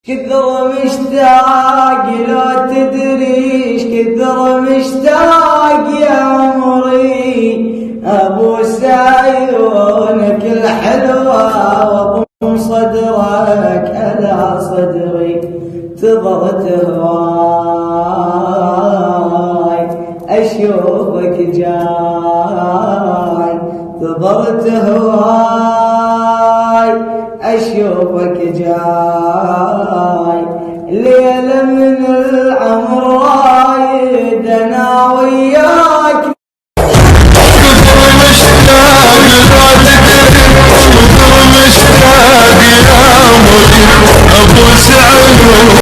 كثر مشتاق لو تدريش كثر مشتاق يا عمري ابوس عيونك الحلوة واضم صدرك على صدري تظل تهواي اشوفك جاي تظل تهواي اشوفك جاي ليلة من العمر